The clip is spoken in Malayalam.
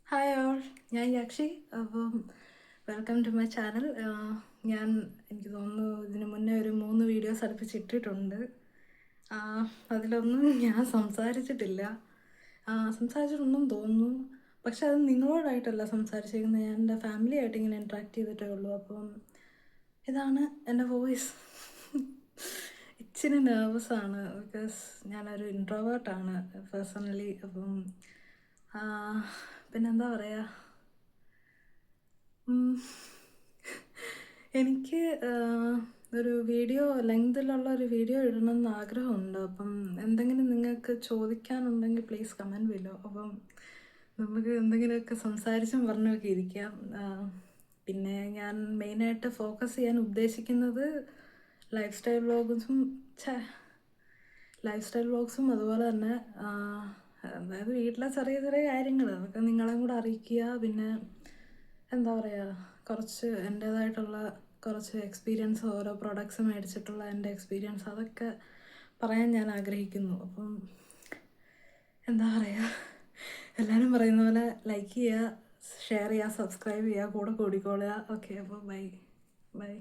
ഹായ് ഓൾ, ഞാൻ യാക്ഷി. അപ്പം വെൽക്കം ടു മൈ ചാനൽ. എനിക്ക് തോന്നുന്നു ഇതിന് മുന്നേ ഒരു 3 വീഡിയോസ് അടുപ്പിച്ചിട്ടിട്ടുണ്ട്. അതിലൊന്നും ഞാൻ സംസാരിച്ചിട്ടില്ല. സംസാരിച്ചിട്ടുണ്ടെന്ന് തോന്നുന്നു. പക്ഷെ അത് നിങ്ങളോടായിട്ടല്ല സംസാരിച്ചിരിക്കുന്നത്, ഞാൻ എൻ്റെ ഫാമിലിയായിട്ട് ഇങ്ങനെ ഇൻട്രാക്ട് ചെയ്തിട്ടേ ഉള്ളൂ. അപ്പം ഇതാണ് എൻ്റെ വോയിസ്. ഇച്ചിരി നെർവസാണ്, ബിക്കോസ് ഞാനൊരു ഇൻട്രോവേർട്ടാണ് പേഴ്സണലി. അപ്പം പിന്നെന്താ പറയുക, എനിക്ക് ഒരു വീഡിയോ ലെങ്തിലുള്ള ഒരു വീഡിയോ ഇടണമെന്ന് ആഗ്രഹമുണ്ട്. അപ്പം എന്തെങ്കിലും നിങ്ങൾക്ക് ചോദിക്കാനുണ്ടെങ്കിൽ പ്ലീസ് കമൻറ്റ് ബിലോ. അപ്പം നമുക്ക് എന്തെങ്കിലുമൊക്കെ സംസാരിച്ചും പറഞ്ഞൊക്കെ ഇരിക്കാം. പിന്നെ ഞാൻ മെയിനായിട്ട് ഫോക്കസ് ചെയ്യാൻ ഉദ്ദേശിക്കുന്നത് ലൈഫ് സ്റ്റൈൽ വ്ളോഗ്സും അതുപോലെ തന്നെ അതായത് വീട്ടിലെ ചെറിയ ചെറിയ കാര്യങ്ങൾ, അതൊക്കെ നിങ്ങളെയും കൂടെ അറിയിക്കുക. പിന്നെ എന്താ പറയുക, കുറച്ച് എൻ്റേതായിട്ടുള്ള കുറച്ച് എക്സ്പീരിയൻസ്, ഓരോ പ്രൊഡക്ട്സ് മേടിച്ചിട്ടുള്ള എൻ്റെ എക്സ്പീരിയൻസ്, അതൊക്കെ പറയാൻ ഞാൻ ആഗ്രഹിക്കുന്നു. അപ്പം എന്താ പറയുക, എല്ലാവരും പറയുന്ന പോലെ ലൈക്ക് ചെയ്യുക, ഷെയർ ചെയ്യുക, സബ്സ്ക്രൈബ് ചെയ്യുക, കൂടെ കൂടിക്കോളുക. ഓക്കെ, അപ്പോൾ ബൈ.